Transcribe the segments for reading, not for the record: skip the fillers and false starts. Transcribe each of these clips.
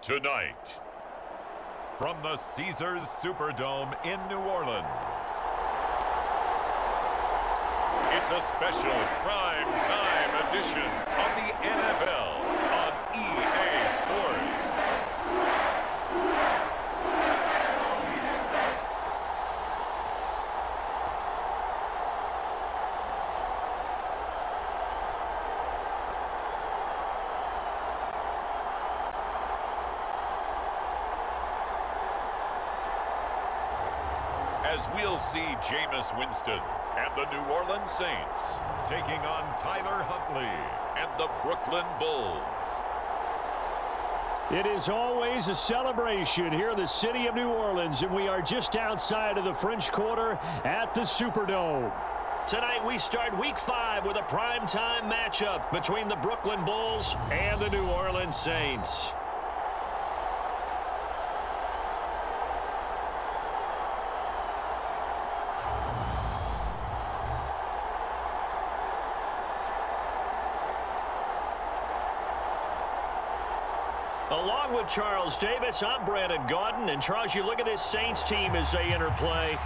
Tonight, from the Caesars Superdome in New Orleans, it's a special prime time edition of the NFL on EA Sports. As we'll see Jameis Winston and the New Orleans Saints taking on Tyler Huntley and the Brooklyn Bulls. It is always a celebration here in the city of New Orleans, and we are just outside of the French Quarter at the Superdome. Tonight we start Week 5 with a primetime matchup between the Brooklyn Bulls and the New Orleans Saints. Along with Charles Davis, I'm Brandon Gaudin. And Charles, you look at this Saints team as they interplay.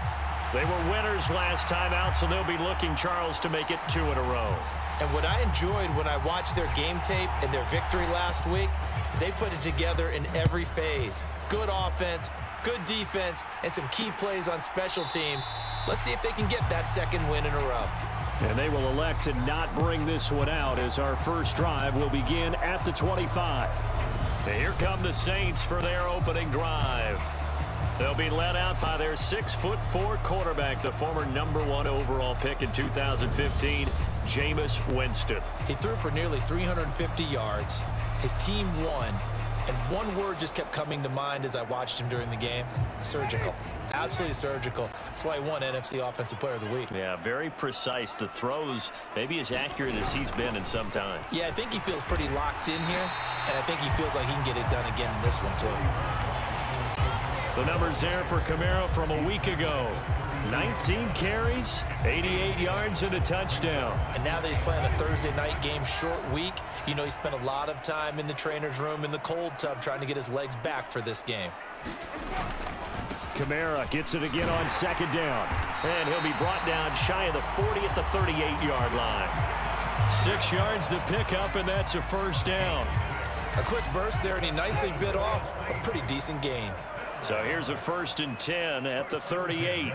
They were winners last time out, so they'll be looking, Charles, to make it 2 in a row. And what I enjoyed when I watched their game tape and their victory last week is they put it together in every phase. Good offense, good defense, and some key plays on special teams. Let's see if they can get that second win in a row. And they will elect to not bring this one out as our first drive will begin at the 25. And here come the Saints for their opening drive. They'll be led out by their 6'4" quarterback, the former #1 overall pick in 2015, Jameis Winston. He threw for nearly 350 yards. His team won. And one word just kept coming to mind as I watched him during the game: surgical. Absolutely surgical. That's why he won NFC Offensive Player of the Week. Yeah, very precise. The throws maybe as accurate as he's been in some time. Yeah, I think he feels pretty locked in here, and I think he feels like he can get it done again in this one too. The numbers there for Kamara from a week ago. 19 carries, 88 yards, and a touchdown. And now that he's playing a Thursday night game, short week, you know he spent a lot of time in the trainer's room in the cold tub trying to get his legs back for this game. Kamara gets it again on second down. And he'll be brought down shy of the 40 at the 38-yard line. 6 yards the pickup, and that's a first down. A quick burst there, and he nicely bit off a pretty decent gain. So here's a 1st and 10 at the 38.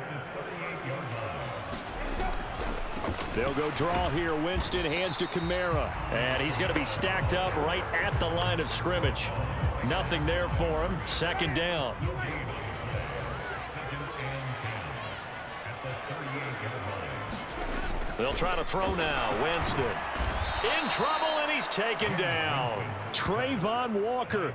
They'll go draw here. Winston hands to Kamara. And he's going to be stacked up right at the line of scrimmage. Nothing there for him. Second down. They'll try to throw now. Winston in trouble, and he's taken down. Trayvon Walker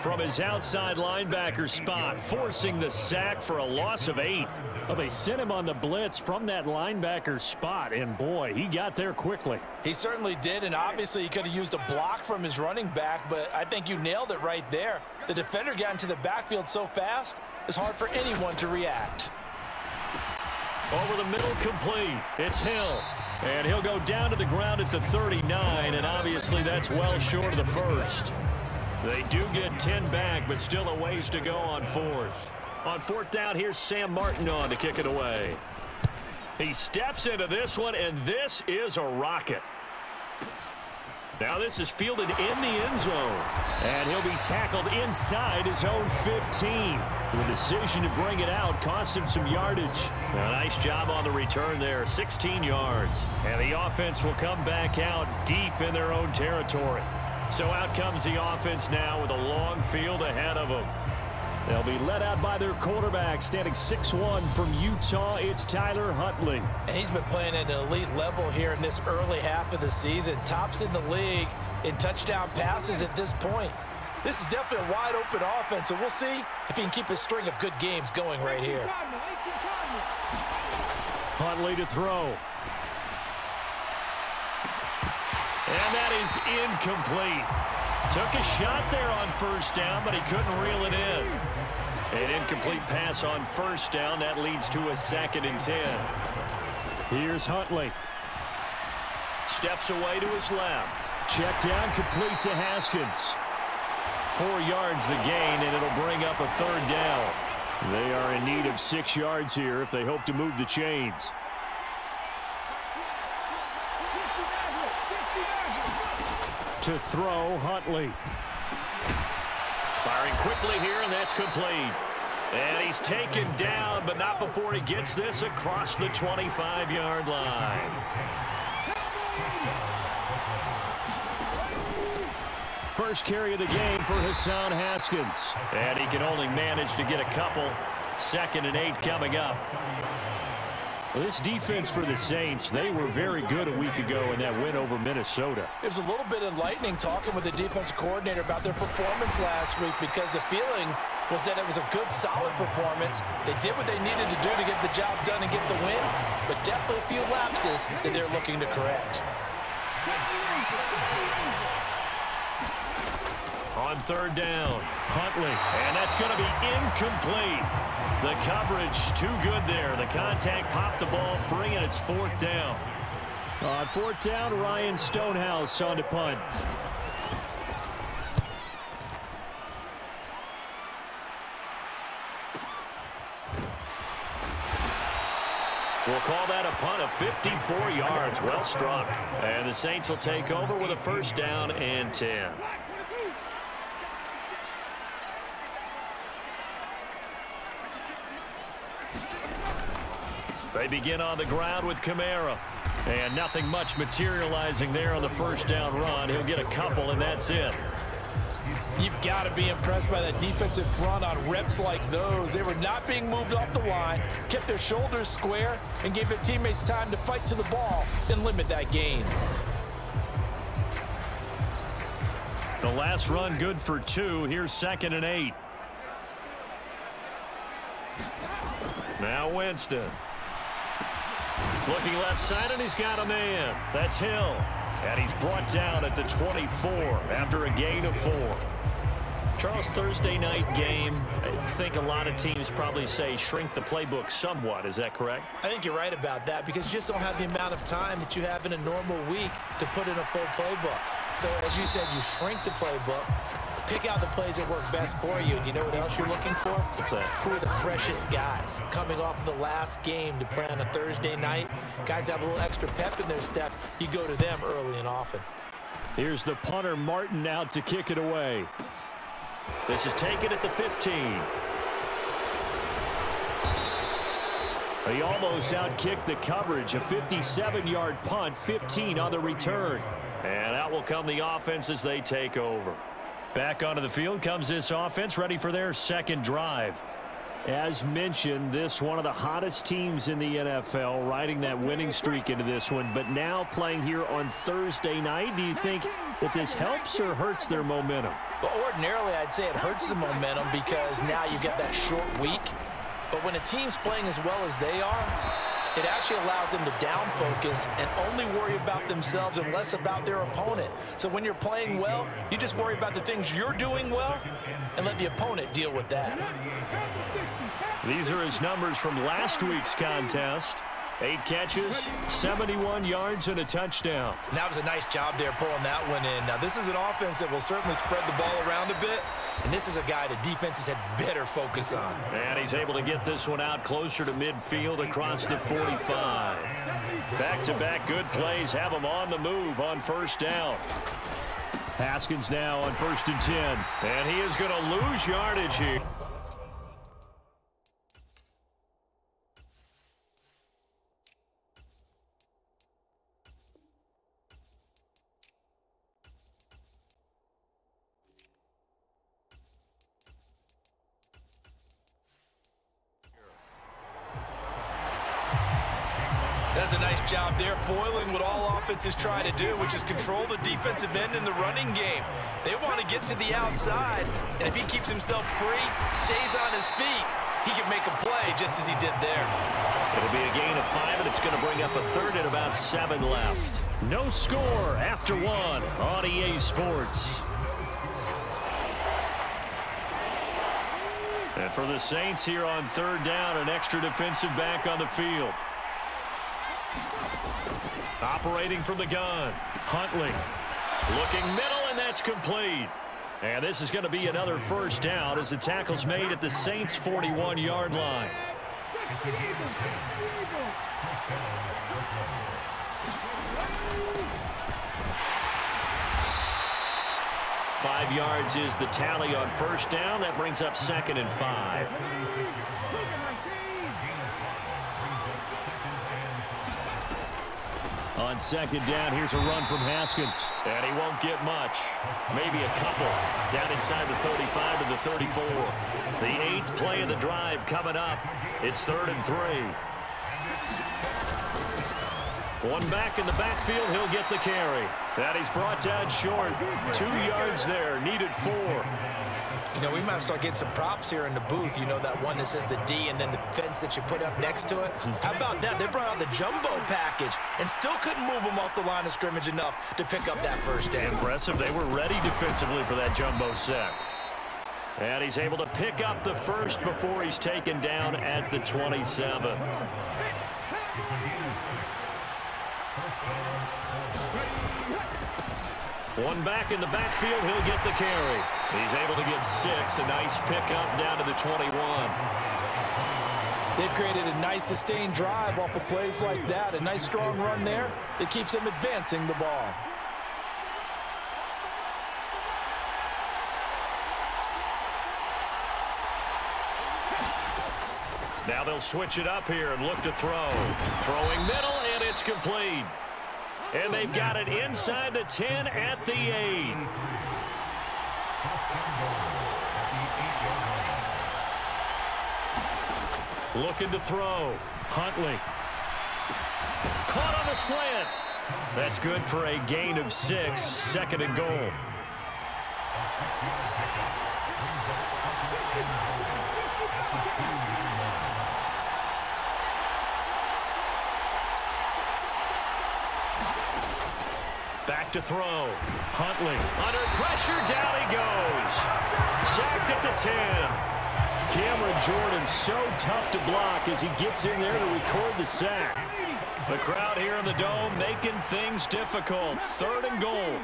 from his outside linebacker spot, forcing the sack for a loss of 8. Well, they sent him on the blitz from that linebacker spot, and boy, he got there quickly. He certainly did, and obviously he could have used a block from his running back, but I think you nailed it right there. The defender got into the backfield so fast, it's hard for anyone to react. Over the middle, complete. It's Hill. And he'll go down to the ground at the 39, and obviously that's well short of the first. They do get 10 back, but still a ways to go on 4th. On 4th down, here's Sam Martin on to kick it away. He steps into this one, and this is a rocket. Now this is fielded in the end zone. And he'll be tackled inside his own 15. The decision to bring it out cost him some yardage. A nice job on the return there, 16 yards. And the offense will come back out deep in their own territory. So out comes the offense now with a long field ahead of them. They'll be led out by their quarterback, standing 6'1" from Utah. It's Tyler Huntley. And he's been playing at an elite level here in this early half of the season. Tops in the league in touchdown passes at this point. This is definitely a wide-open offense, so we'll see if he can keep his string of good games going right here. Huntley to throw. And that is incomplete. Took a shot there on 1st down, but he couldn't reel it in. An incomplete pass on 1st down. That leads to a 2nd and 10. Here's Huntley. Steps away to his left. Check down, complete to Haskins. 4 yards the gain, and it'll bring up a 3rd down. They are in need of 6 yards here if they hope to move the chains. To throw, Huntley. Firing quickly here, and that's complete. And he's taken down, but not before he gets this across the 25-yard line. First carry of the game for Hassan Haskins. And he can only manage to get a couple. 2nd and 8 coming up. Well, this defense for the Saints, they were very good a week ago in that win over Minnesota. It was a little bit enlightening talking with the defensive coordinator about their performance last week, because the feeling was that it was a good, solid performance. They did what they needed to do to get the job done and get the win, but definitely a few lapses that they're looking to correct. On 3rd down, Huntley, and that's going to be incomplete. The coverage too good there. The contact popped the ball free, and it's 4th down. On 4th down, Ryan Stonehouse on to punt. We'll call that a punt of 54 yards. Well struck. And the Saints will take over with a 1st down and 10. They begin on the ground with Kamara. And nothing much materializing there on the 1st down run. He'll get a couple, and that's it. You've got to be impressed by that defensive front on reps like those. They were not being moved off the line, kept their shoulders square, and gave their teammates time to fight to the ball and limit that gain. The last run good for 2. Here's 2nd and 8. Now Winston. Looking left side, and he's got a man. That's Hill. And he's brought down at the 24 after a gain of 4. Charles, Thursday night game, I think a lot of teams probably say shrink the playbook somewhat. Is that correct? I think you're right about that, because you just don't have the amount of time that you have in a normal week to put in a full playbook. So, as you said, you shrink the playbook, pick out the plays that work best for you. And you know what else you're looking for? What's that? Who are the freshest guys coming off the last game to play on a Thursday night? Guys have a little extra pep in their step. You go to them early and often. Here's the punter, Martin, out to kick it away. This is taken at the 15. He almost outkicked the coverage. A 57-yard punt, 15 on the return. And out will come the offense as they take over. Back onto the field comes this offense, ready for their 2nd drive. As mentioned, this one of the hottest teams in the NFL, riding that winning streak into this one, but now playing here on Thursday night. Do you think that this helps or hurts their momentum? Well, ordinarily, I'd say it hurts the momentum, because now you get that short week. But when a team's playing as well as they are, it actually allows them to down focus and only worry about themselves and less about their opponent. So when you're playing well, you just worry about the things you're doing well and let the opponent deal with that. These are his numbers from last week's contest. 8 catches, 71 yards, and a touchdown. And that was a nice job there pulling that one in. Now, this is an offense that will certainly spread the ball around a bit, and this is a guy the defenses had better focus on. And he's able to get this one out closer to midfield across the 45. Back-to-back good plays have him on the move on 1st down. Haskins now on 1st and 10. And he is going to lose yardage here. Does a nice job there, foiling what all offenses try to do, which is control the defensive end in the running game. They want to get to the outside, and if he keeps himself free, stays on his feet, he can make a play just as he did there. It'll be a gain of 5, and it's going to bring up a 3rd and about 7 left. No score after 1 on EA Sports. And for the Saints here on 3rd down, an extra defensive back on the field. Operating from the gun, Huntley. Looking middle, and that's complete. And this is going to be another first down as the tackle's made at the Saints' 41-yard line. 5 yards is the tally on first down. That brings up 2nd and 5. On 2nd down, here's a run from Haskins. And he won't get much. Maybe a couple. Down inside the 35 to the 34. The 8th play of the drive coming up. It's 3rd and 3. One back in the backfield. He'll get the carry. And he's brought down short. 2 yards there. Needed 4. You know, we might start getting some props here in the booth. You know, that one that says the D and then the fence that you put up next to it. How about that? They brought out the jumbo package and still couldn't move them off the line of scrimmage enough to pick up that first down. Impressive. They were ready defensively for that jumbo set. And he's able to pick up the first before he's taken down at the 27. One back in the backfield, he'll get the carry. He's able to get 6. A nice pickup down to the 21. They've created a nice sustained drive off of plays like that. A nice strong run there that keeps them advancing the ball. Now they'll switch it up here and look to throw. Throwing middle, and it's complete. And they've got it inside the 10 at the 8. Looking to throw. Huntley. Caught on the slant. That's good for a gain of 6. 2nd and goal. Back to throw. Huntley under pressure. Down he goes. Sacked at the 10. Cameron Jordan so tough to block as he gets in there to record the sack. The crowd here in the Dome making things difficult. 3rd and goal.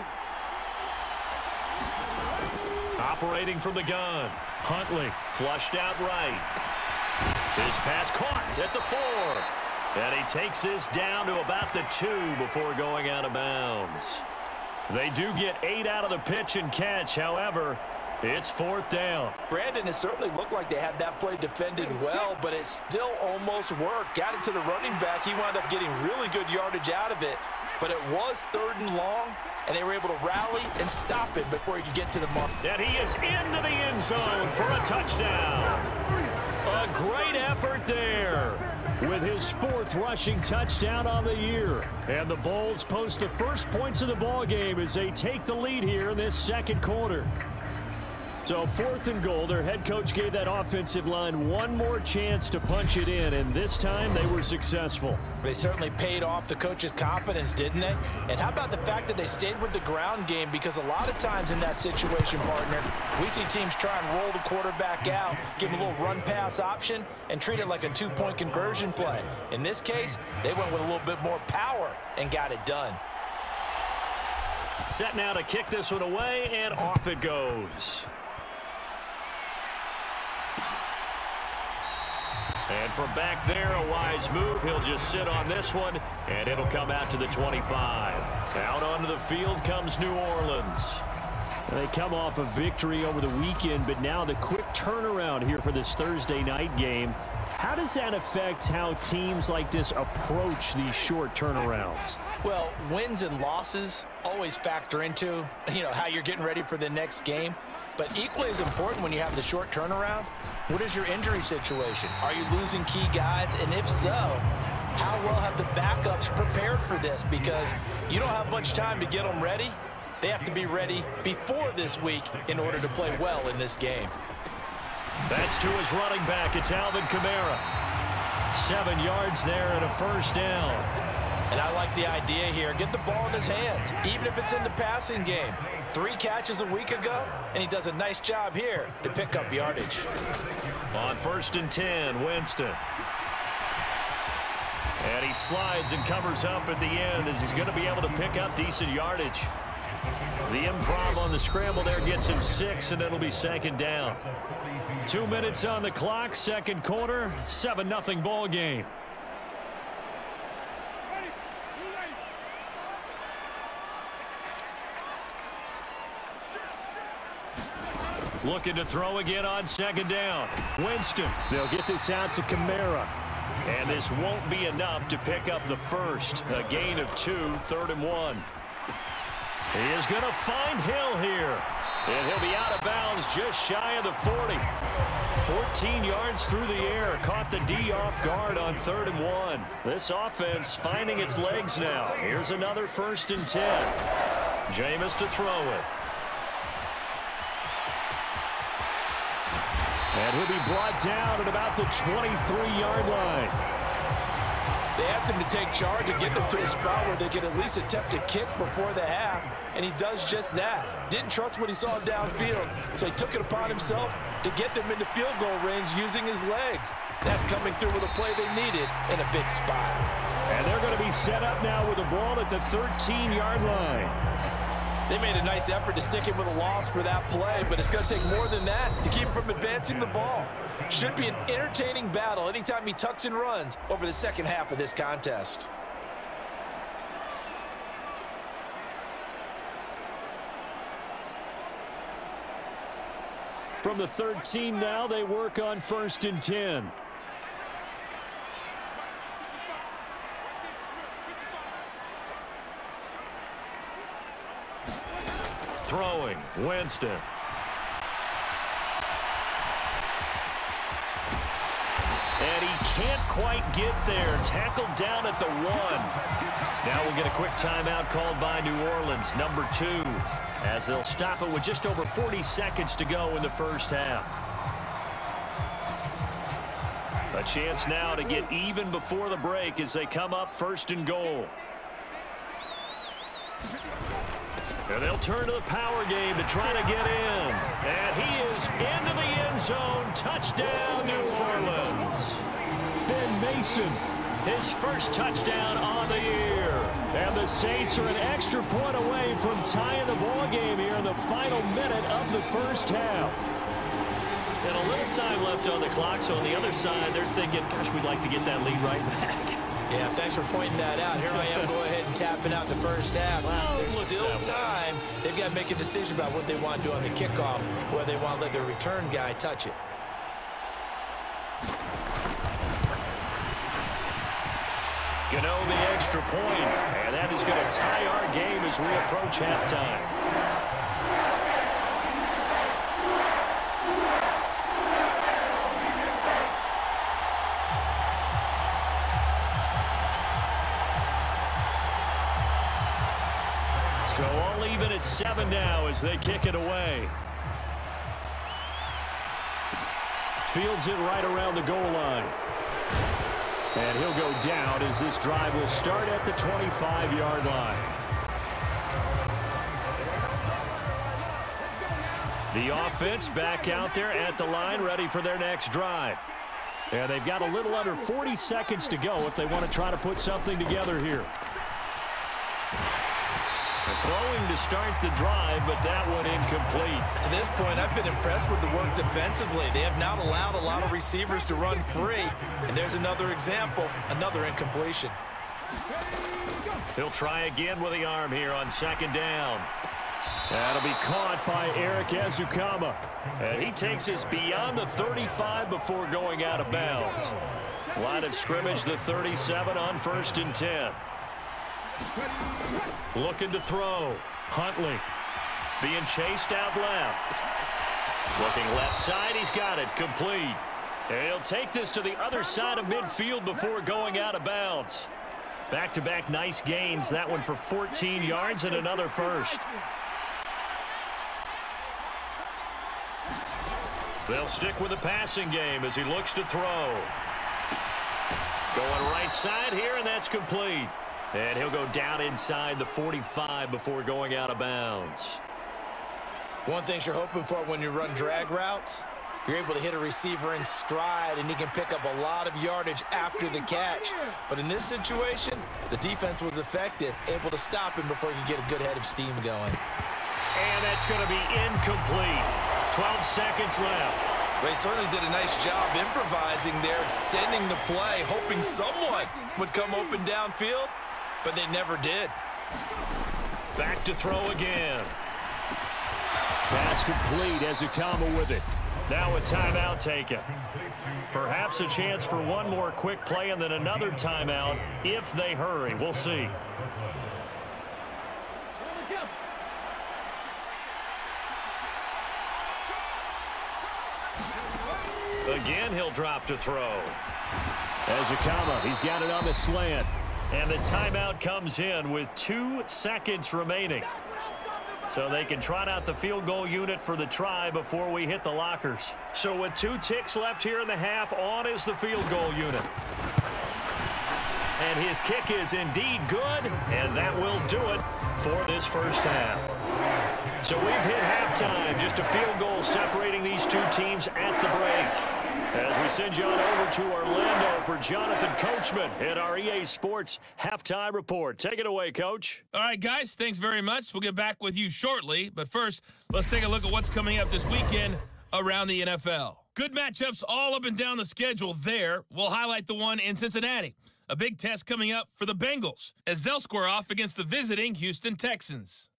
Operating from the gun. Huntley flushed out right. His pass caught at the 4. And he takes this down to about the 2 before going out of bounds. They do get 8 out of the pitch and catch. However, it's 4th down. Brandon, it certainly looked like they had that play defended well, but it still almost worked. Got it to the running back. He wound up getting really good yardage out of it. But it was 3rd and long, and they were able to rally and stop it before he could get to the mark. And he is into the end zone for a touchdown. A great effort there with his 4th rushing touchdown on the year. And the Bulls post the first points of the ball game as they take the lead here in this 2nd quarter. So 4th and goal, their head coach gave that offensive line one more chance to punch it in, and this time they were successful. They certainly paid off the coach's confidence, didn't they? And how about the fact that they stayed with the ground game? Because a lot of times in that situation, partner, we see teams try and roll the quarterback out, give him a little run-pass option, and treat it like a 2-point conversion play. In this case, they went with a little bit more power and got it done. Set now to kick this one away, and off it goes. And from back there, a wise move. He'll just sit on this one, and it'll come out to the 25. Out onto the field comes New Orleans. They come off a victory over the weekend, but now the quick turnaround here for this Thursday night game. How does that affect how teams like this approach these short turnarounds? Well, wins and losses always factor into, how you're getting ready for the next game. But equally as important when you have the short turnaround, what is your injury situation? Are you losing key guys? And if so, how well have the backups prepared for this? Because you don't have much time to get them ready. They have to be ready before this week in order to play well in this game. That's to his running back. It's Alvin Kamara. 7 yards there and a first down. And I like the idea here. Get the ball in his hands, even if it's in the passing game. 3 catches a week ago, and he does a nice job here to pick up yardage. On 1st and 10, Winston. And he slides and covers up at the end as he's going to be able to pick up decent yardage. The improv on the scramble there gets him 6, and it'll be second down. 2 minutes on the clock, second quarter, 7-0 ball game. Looking to throw again on second down. Winston. They'll get this out to Kamara. And this won't be enough to pick up the first. A gain of 2, 3rd and 1. He is going to find Hill here. And he'll be out of bounds just shy of the 40. 14 yards through the air. Caught the D off guard on 3rd and 1. This offense finding its legs now. Here's another 1st and 10. Jameis to throw it. And he'll be brought down at about the 23-yard line. They asked him to take charge and get them to a spot where they could at least attempt a kick before the half, and he does just that. Didn't trust what he saw downfield, so he took it upon himself to get them into field goal range using his legs. That's coming through with a play they needed in a big spot. And they're going to be set up now with the ball at the 13-yard line. They made a nice effort to stick him with a loss for that play, but it's going to take more than that to keep him from advancing the ball. Should be an entertaining battle anytime he tucks and runs over the second half of this contest. From the 13 now, they work on 1st and 10. Throwing, Winston. And he can't quite get there. Tackled down at the 1. Now we'll get a quick timeout called by New Orleans, number 2, as they'll stop it with just over 40 seconds to go in the first half. A chance now to get even before the break as they come up 1st and goal. And they'll turn to the power game to try to get in. And he is into the end zone. Touchdown, New Orleans. Ben Mason, his first touchdown on the year. And the Saints are an extra point away from tying the ball game here in the final minute of the first half. And a little time left on the clock, so on the other side, they're thinking, gosh, we'd like to get that lead right back. Yeah, thanks for pointing that out. Here I am, go ahead and tapping out the first half. Well, there's still time. They've got to make a decision about what they want to do on the kickoff, whether they want to let their return guy touch it. Gano the extra point, and that is going to tie our game as we approach halftime. So all even at 7 now as they kick it away. Fields it right around the goal line. And he'll go down as this drive will start at the 25-yard line. The offense back out there at the line, ready for their next drive. And they've got a little under 40 seconds to go if they want to try to put something together here. Throwing to start the drive, but that one incomplete. To this point, I've been impressed with the work defensively. They have not allowed a lot of receivers to run free. And there's another example, another incompletion. He'll try again with the arm here on 2nd down. That'll be caught by Eric Ezukama. And he takes us beyond the 35 before going out of bounds. Line of scrimmage, the 37 on 1st and 10. Looking to throw. Huntley being chased out left. Looking left side. He's got it. Complete. And he'll take this to the other side of midfield before going out of bounds. Back-to-back nice gains. That one for 14 yards and another first. They'll stick with the passing game as he looks to throw. Going right side here, and that's complete. And he'll go down inside the 45 before going out of bounds. One thing you're hoping for when you run drag routes, you're able to hit a receiver in stride, and he can pick up a lot of yardage after the catch. But in this situation, the defense was effective, able to stop him before he could get a good head of steam going. And that's going to be incomplete. 12 seconds left. They certainly did a nice job improvising there, extending the play, hoping someone would come open downfield, but they never did. Back to throw again. Pass complete as Akama with it. Now a timeout taken. Perhaps a chance for one more quick play and then another timeout if they hurry. We'll see. Again, he'll drop to throw. As Akama, he's got it on the slant. And the timeout comes in with 2 seconds remaining. So they can trot out the field goal unit for the try before we hit the lockers. So with 2 ticks left here in the half, on is the field goal unit. And his kick is indeed good, and that will do it for this first half. So we've hit halftime, just a field goal separating these two teams at the break. As we send you on over to Orlando for Jonathan Coachman at our EA Sports Halftime Report. Take it away, Coach. All right, guys, thanks very much. We'll get back with you shortly. But first, let's take a look at what's coming up this weekend around the NFL. Good matchups all up and down the schedule there. We'll highlight the one in Cincinnati. A big test coming up for the Bengals as they'll square off against the visiting Houston Texans.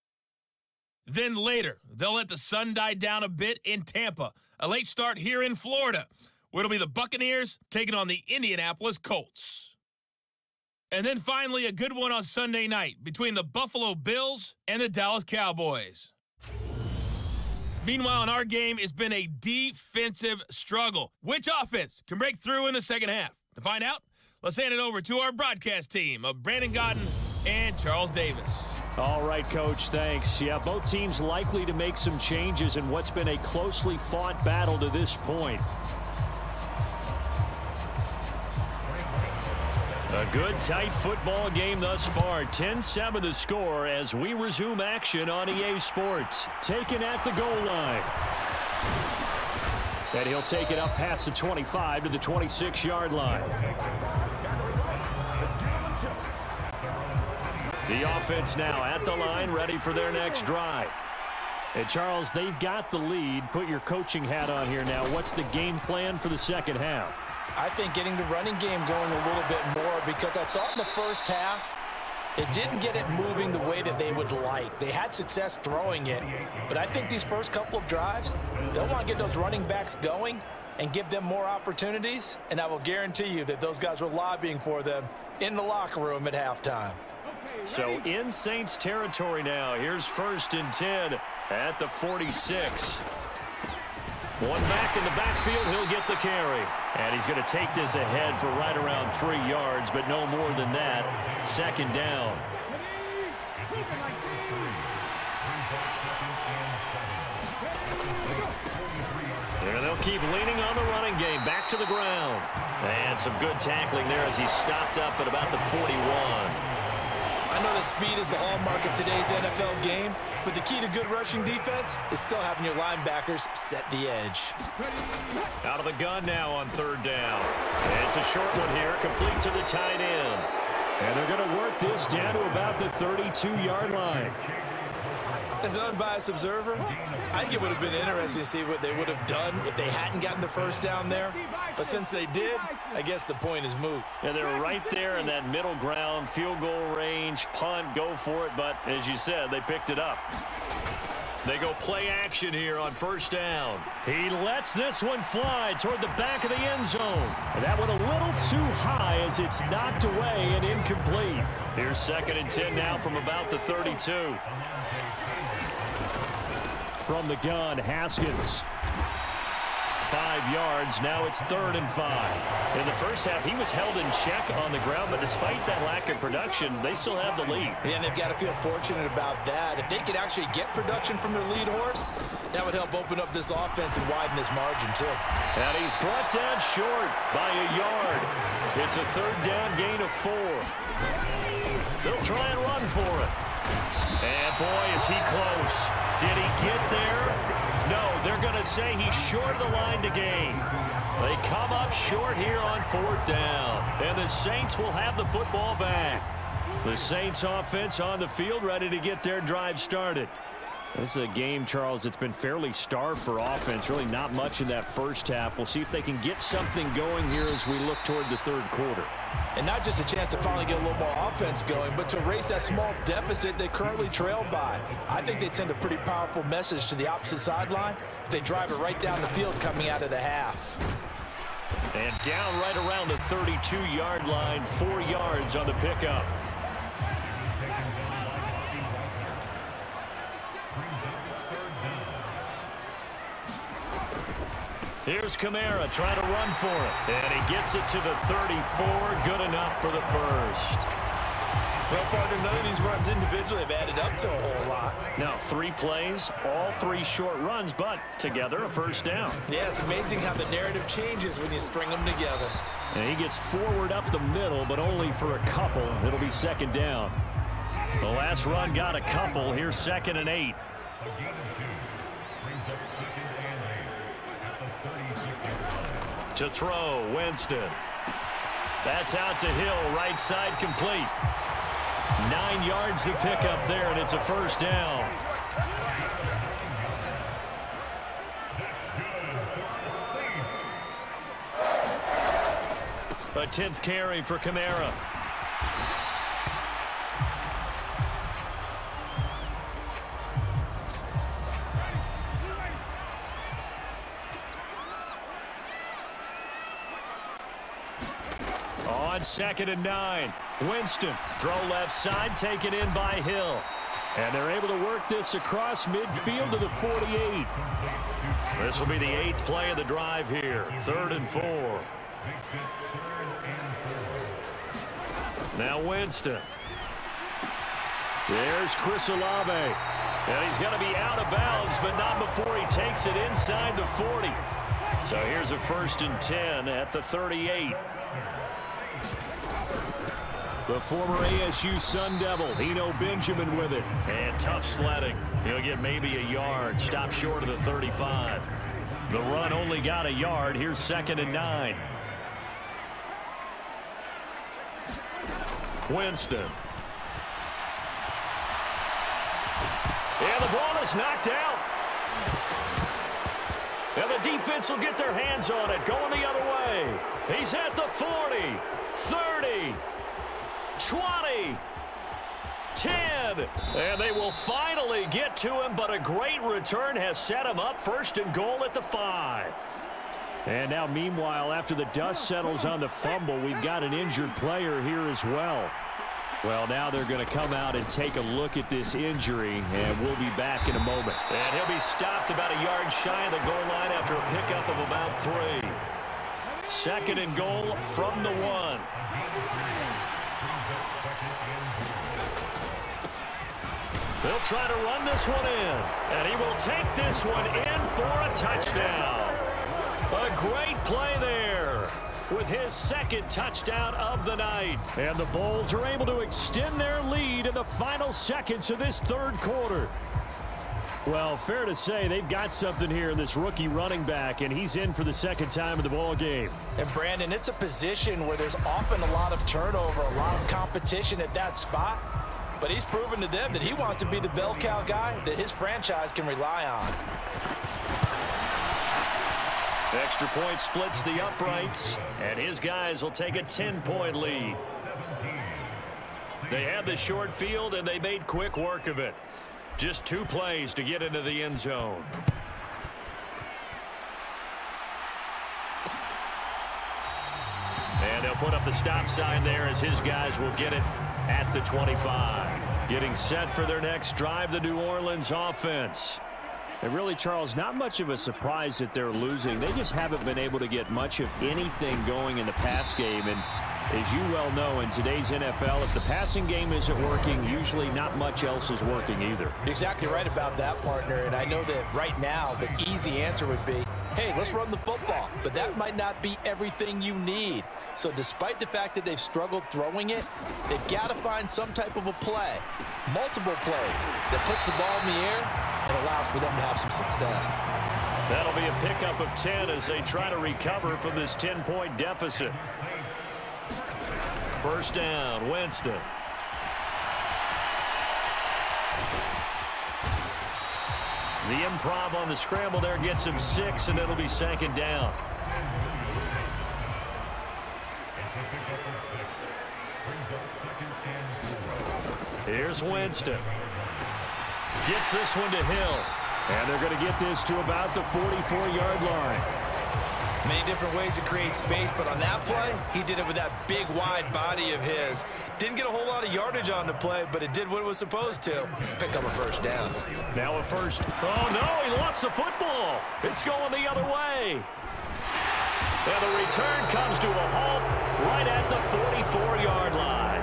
Then later, they'll let the sun die down a bit in Tampa. A late start here in Florida, where it'll be the Buccaneers taking on the Indianapolis Colts. And then finally, a good one on Sunday night between the Buffalo Bills and the Dallas Cowboys. Meanwhile, in our game, it's been a defensive struggle. Which offense can break through in the second half? To find out, let's hand it over to our broadcast team of Brandon Godden and Charles Davis. All right, Coach, thanks. Yeah, both teams likely to make some changes in what's been a closely fought battle to this point. A good, tight football game thus far. 10-7 the score as we resume action on EA Sports. Taken at the goal line. And he'll take it up past the 25 to the 26-yard line. The offense now at the line, ready for their next drive. And, Charles, they've got the lead. Put your coaching hat on here now. What's the game plan for the second half? I think getting the running game going a little bit more, because I thought in the first half it didn't get it moving the way that they would like. They had success throwing it, but I think these first couple of drives, they'll want to get those running backs going and give them more opportunities, and I will guarantee you that those guys were lobbying for them in the locker room at halftime. So in Saints territory now. Here's 1st and 10 at the 46. One back in the backfield, he'll get the carry. And he's going to take this ahead for right around 3 yards, but no more than that. 2nd down. And they'll keep leaning on the running game. Back to the ground. And some good tackling there as he stopped up at about the 41. I know that speed is the hallmark of today's NFL game, but the key to good rushing defense is still having your linebackers set the edge. Out of the gun now on 3rd down. It's a short one here, complete to the tight end. And they're going to work this down to about the 32-yard line. As an unbiased observer, I think it would have been interesting to see what they would have done if they hadn't gotten the first down there. But since they did, I guess the point is moot. And they're right there in that middle ground, field goal range, punt, go for it. But as you said, they picked it up. They go play action here on 1st down. He lets this one fly toward the back of the end zone. And that went a little too high as it's knocked away and incomplete. Here's 2nd and 10 now from about the 32. From the gun, Haskins. 5 yards. Now it's 3rd and 5. In the first half, he was held in check on the ground, but despite that lack of production, they still have the lead. Yeah, and they've got to feel fortunate about that. If they could actually get production from their lead horse, that would help open up this offense and widen this margin, too. And he's brought down short by a yard. It's a 3rd down gain of 4. They'll try and run for it. And, boy, is he close. Did he get there? No, they're going to say he's short of the line to gain. They come up short here on 4th down. And the Saints will have the football back. The Saints offense on the field ready to get their drive started. This is a game, Charles, that's been fairly starved for offense. Really not much in that first half. We'll see if they can get something going here as we look toward the third quarter. And not just a chance to finally get a little more offense going, but to erase that small deficit they currently trailed by. I think they'd send a pretty powerful message to the opposite sideline if they drive it right down the field coming out of the half. And down right around the 32-yard line, 4 yards on the pickup. Here's Kamara trying to run for it. And he gets it to the 34. Good enough for the first. Well, partner, none of these runs individually have added up to a whole lot. Now, 3 plays, all 3 short runs, but together a first down. Yeah, it's amazing how the narrative changes when you string them together. And he gets forward up the middle, but only for a couple. It'll be second down. The last run got a couple. Here's 2nd and 8. To throw, Winston. That's out to Hill, right side complete. 9 yards to pick up there, and it's a first down. A 10th carry for Kamara. On 2nd and 9, Winston, throw left side, taken in by Hill. And they're able to work this across midfield to the 48. This will be the 8th play of the drive here, 3rd and 4. Now Winston. There's Chris Olave. And he's going to be out of bounds, but not before he takes it inside the 40. So here's a 1st and 10 at the 38. The former ASU Sun Devil, Eno Benjamin with it. And tough sledding. He'll get maybe a yard. Stop short of the 35. The run only got a yard. Here's 2nd and 9. Winston. And the ball is knocked out. And the defense will get their hands on it. Going the other way. He's at the 40, 30. 20, 10, and they will finally get to him, but a great return has set him up. 1st and goal at the 5. And now, meanwhile, after the dust settles on the fumble, we've got an injured player here as well. Well, now they're going to come out and take a look at this injury, and we'll be back in a moment. And he'll be stopped about a yard shy of the goal line after a pickup of about 3. 2nd and goal from the 1. They'll try to run this one in, and he will take this one in for a touchdown. A great play there with his 2nd touchdown of the night. And the Bulls are able to extend their lead in the final seconds of this 3rd quarter. Well, fair to say they've got something here in this rookie running back, and he's in for the 2nd time of the ball game. And, Brandon, it's a position where there's often a lot of turnover, a lot of competition at that spot. But he's proven to them that he wants to be the bell cow guy that his franchise can rely on. Extra point splits the uprights, and his guys will take a 10-point lead. They had the short field, and they made quick work of it. Just 2 plays to get into the end zone. And they'll put up the stop sign there as his guys will get it at the 25. Getting set for their next drive, the New Orleans offense. And really, Charles, not much of a surprise that they're losing. They just haven't been able to get much of anything going in the pass game. And as you well know, in today's NFL, if the passing game isn't working, usually not much else is working either. You're exactly right about that, partner. And I know that right now the easy answer would be, hey, let's run the football. But that might not be everything you need. So despite the fact that they've struggled throwing it, they've got to find some type of a play, multiple plays, that puts the ball in the air and allows for them to have some success. That'll be a pickup of 10 as they try to recover from this 10-point deficit. 1st down, Winston. The improv on the scramble there gets him 6, and it'll be 2nd down. Here's Winston. Gets this one to Hill. And they're going to get this to about the 44-yard line. Many different ways to create space, but on that play, he did it with that big, wide body of his. Didn't get a whole lot of yardage on the play, but it did what it was supposed to. Pick up a 1st down. Now a first. Oh, no, he lost the football. It's going the other way. And the return comes to a halt right at the 44-yard line.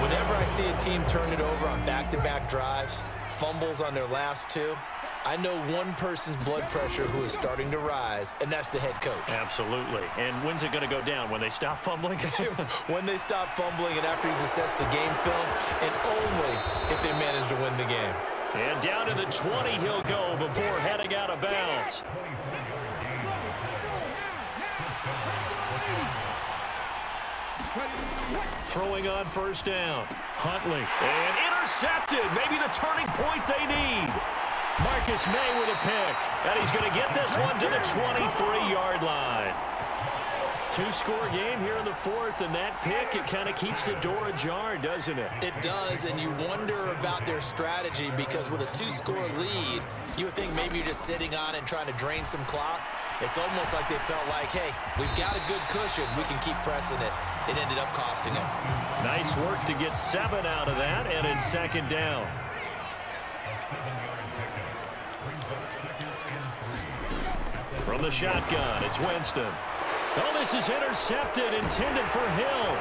Whenever I see a team turn it over on back-to-back drives, fumbles on their last 2, I know one person's blood pressure who is starting to rise, and that's the head coach. Absolutely. And when's it going to go down? When they stop fumbling? When they stop fumbling and after he's assessed the game film, and only if they manage to win the game. And down to the 20 he'll go before heading out of bounds. Throwing on 1st down. Huntley. And intercepted. Maybe the turning point they need. Marcus May with a pick. And he's going to get this one to the 23-yard line. 2-score game here in the 4th, and that pick, it kind of keeps the door ajar, doesn't it? It does, and you wonder about their strategy because with a 2-score lead, you would think maybe you're just sitting on it and trying to drain some clock. It's almost like they felt like, hey, we've got a good cushion. We can keep pressing it. It ended up costing them. Nice work to get 7 out of that, and it's 2nd down. From the shotgun, it's Winston. Oh, this is intercepted, intended for Hill.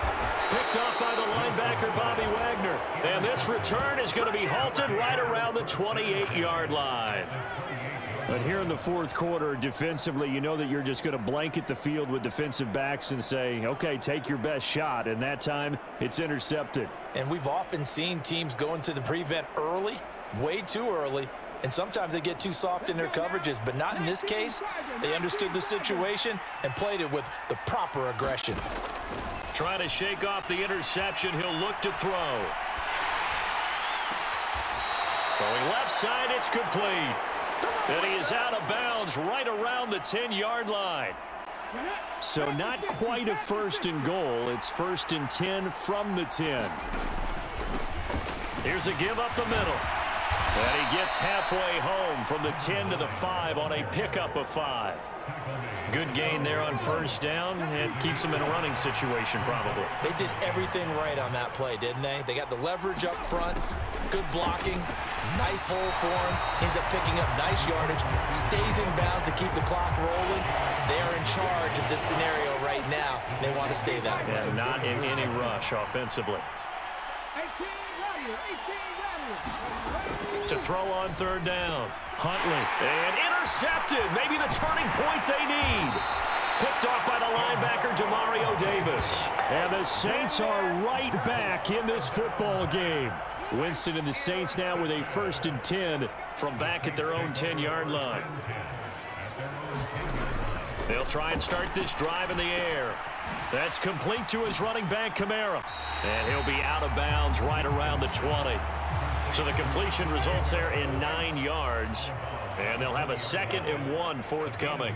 Picked off by the linebacker, Bobby Wagner. And this return is going to be halted right around the 28-yard line. But here in the 4th quarter, defensively, you know that you're just going to blanket the field with defensive backs and say, okay, take your best shot. And that time, it's intercepted. And we've often seen teams go into the prevent early, way too early. And sometimes they get too soft in their coverages, but not in this case. They understood the situation and played it with the proper aggression. Trying to shake off the interception. He'll look to throw. Throwing left side, it's complete. And he is out of bounds right around the 10-yard line. So not quite a 1st and goal. It's 1st and 10 from the 10. Here's a give up the middle. And he gets halfway home from the 10 to the 5 on a pickup of 5. Good gain there on 1st down. It keeps him in a running situation probably. They did everything right on that play, didn't they? They got the leverage up front, good blocking, nice hole for him, ends up picking up nice yardage, stays in bounds to keep the clock rolling. They're in charge of this scenario right now. They want to stay that way. And not in any rush offensively. To throw on 3rd down. Huntley. And intercepted. Maybe the turning point they need. Picked off by the linebacker, Demario Davis. And the Saints are right back in this football game. Winston and the Saints now with a 1st and 10 from back at their own 10-yard line. They'll try and start this drive in the air. That's complete to his running back, Kamara. And he'll be out of bounds right around the 20. So the completion results there in 9 yards. And they'll have a 2nd and 1 forthcoming.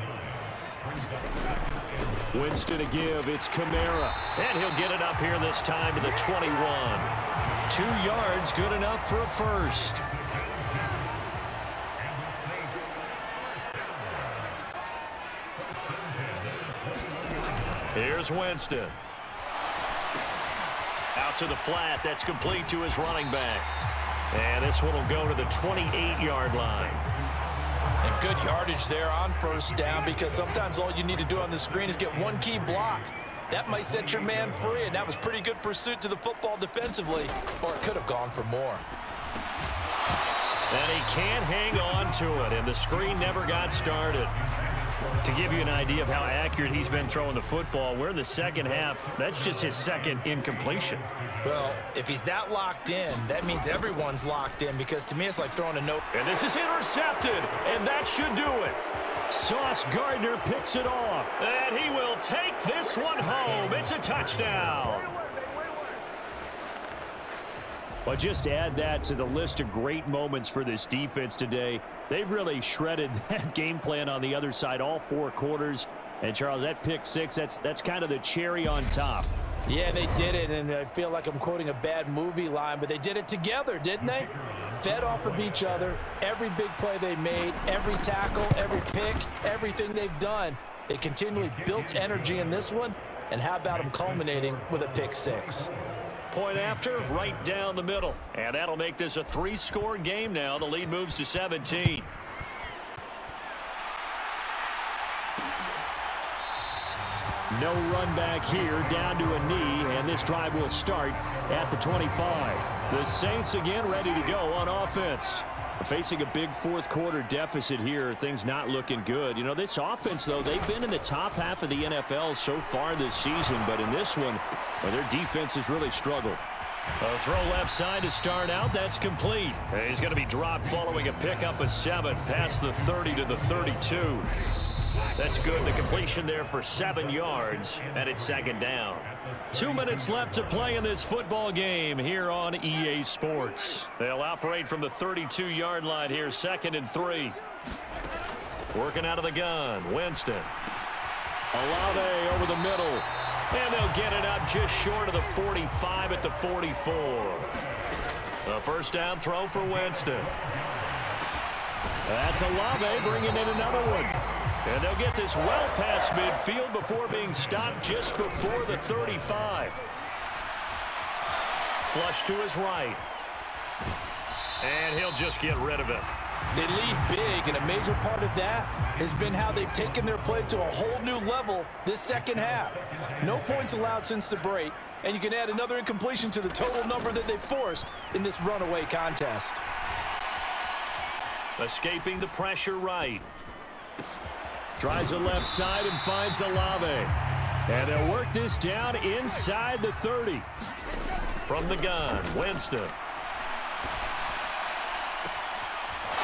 Winston a give. It's Kamara. And he'll get it up here this time to the 21. 2 yards, good enough for a 1st. Here's Winston. Out to the flat. That's complete to his running back. And this one will go to the 28-yard line. And good yardage there on 1st down because sometimes all you need to do on the screen is get one key block. That might set your man free, and that was pretty good pursuit to the football defensively, or it could have gone for more. And he can't hang on to it, and the screen never got started. To give you an idea of how accurate he's been throwing the football, we're in the 2nd half. That's just his 2nd incompletion. Well, if he's that locked in, that means everyone's locked in because to me it's like throwing a note. And this is intercepted, and that should do it. Sauce Gardner picks it off, and he will take this one home. It's a touchdown. Well, just add that to the list of great moments for this defense today. They've really shredded that game plan on the other side all 4 quarters. And, Charles, that pick 6, that's kind of the cherry on top. Yeah, they did it, and I feel like I'm quoting a bad movie line, but they did it together, didn't they? Fed off of each other, every big play they made, every tackle, every pick, everything they've done. They continually built energy in this one, and how about them culminating with a pick 6? Point after, right down the middle. And that'll make this a 3-score game now. The lead moves to 17. No run back here, down to a knee, and this drive will start at the 25. The Saints again ready to go on offense. Facing a big fourth-quarter deficit here, things not looking good. You know, this offense, though, they've been in the top half of the NFL so far this season, but in this one, well, their defense has really struggled. A throw left side to start out. That's complete. He's going to be dropped following a pickup of 7 past the 30 to the 32. That's good. The completion there for 7 yards, and it's second down. 2 minutes left to play in this football game here on EA Sports. They'll operate from the 32-yard line here, 2nd and 3. Working out of the gun, Winston. Olave over the middle, and they'll get it up just short of the 45 at the 44. A first down throw for Winston. That's Olave bringing in another one. And they'll get this well past midfield before being stopped just before the 35. Flush to his right. And he'll just get rid of it. They lead big, and a major part of that has been how they've taken their play to a whole new level this second half. No points allowed since the break, and you can add another incompletion to the total number that they forced in this runaway contest. Escaping the pressure right. Tries the left side and finds Olave. And they'll work this down inside the 30. From the gun, Winston.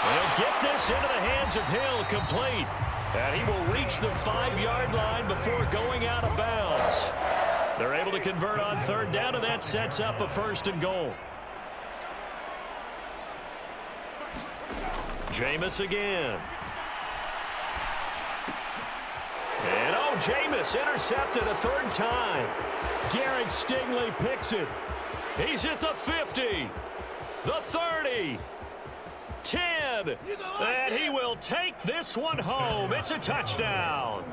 They'll get this into the hands of Hill, complete. And he will reach the 5-yard line before going out of bounds. They're able to convert on 3rd down, and that sets up a 1st and goal. Jameis again. And Jameis intercepted a 3rd time. Garrett Stingley picks it. He's at the 50, the 30, 10, and he will take this one home. It's a touchdown.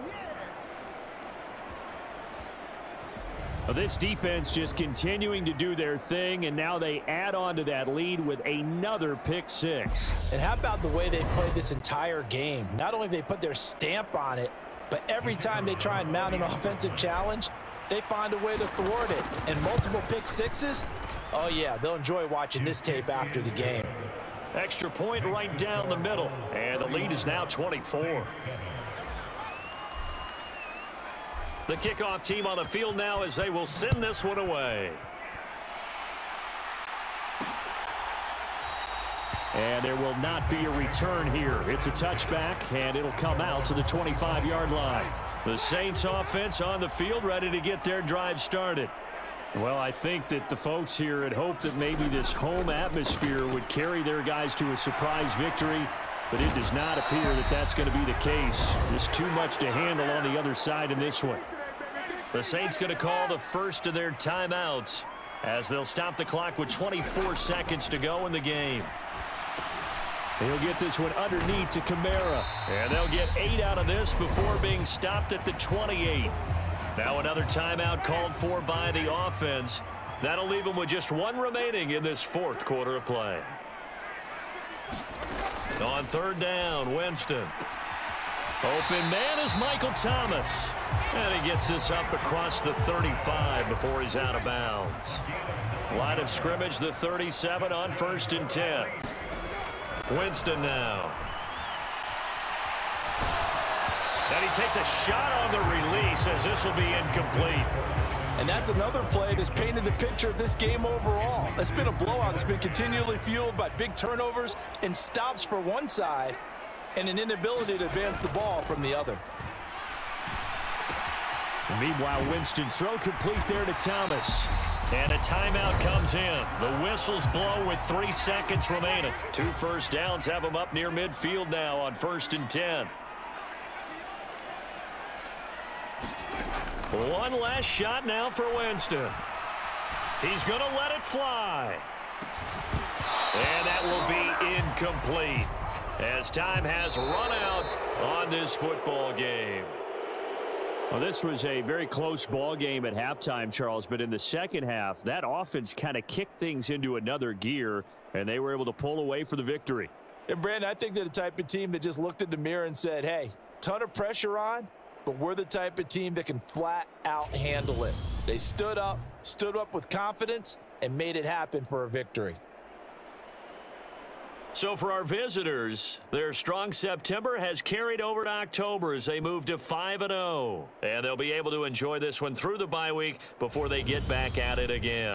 Well, this defense just continuing to do their thing, and now they add on to that lead with another pick 6. And how about the way they played this entire game? Not only have they put their stamp on it, but every time they try and mount an offensive challenge, they find a way to thwart it. And multiple pick 6s, oh yeah, they'll enjoy watching this tape after the game. Extra point right down the middle, and the lead is now 24. The kickoff team on the field now as they will send this one away. And there will not be a return here. It's a touchback, and it'll come out to the 25-yard line. The Saints offense on the field ready to get their drive started. Well, I think that the folks here had hoped that maybe this home atmosphere would carry their guys to a surprise victory, but it does not appear that that's going to be the case. There's too much to handle on the other side in this one. The Saints going to call the first of their timeouts as they'll stop the clock with 24 seconds to go in the game. He'll get this one underneath to Kamara. And they'll get 8 out of this before being stopped at the 28. Now another timeout called for by the offense. That'll leave them with just 1 remaining in this 4th quarter of play. On 3rd down, Winston. Open man is Michael Thomas. And he gets this up across the 35 before he's out of bounds. Line of scrimmage, the 37 on 1st and 10. Winston now. And he takes a shot on the release as this will be incomplete. And that's another play that's painted the picture of this game overall. It's been a blowout. It's been continually fueled by big turnovers and stops for one side and an inability to advance the ball from the other. And meanwhile, Winston's throw complete there to Thomas. And a timeout comes in. The whistles blow with 3 seconds remaining. 2 first downs have them up near midfield now on 1st and 10. One last shot now for Winston. He's going to let it fly. And that will be incomplete as time has run out on this football game. Well, this was a very close ball game at halftime, Charles, but in the second half, that offense kind of kicked things into another gear, and they were able to pull away for the victory. And, Brandon, I think they're the type of team that just looked in the mirror and said, hey, ton of pressure on, but we're the type of team that can flat out handle it. They stood up with confidence, and made it happen for a victory. So for our visitors, their strong September has carried over to October as they move to 5-0. And they'll be able to enjoy this one through the bye week before they get back at it again.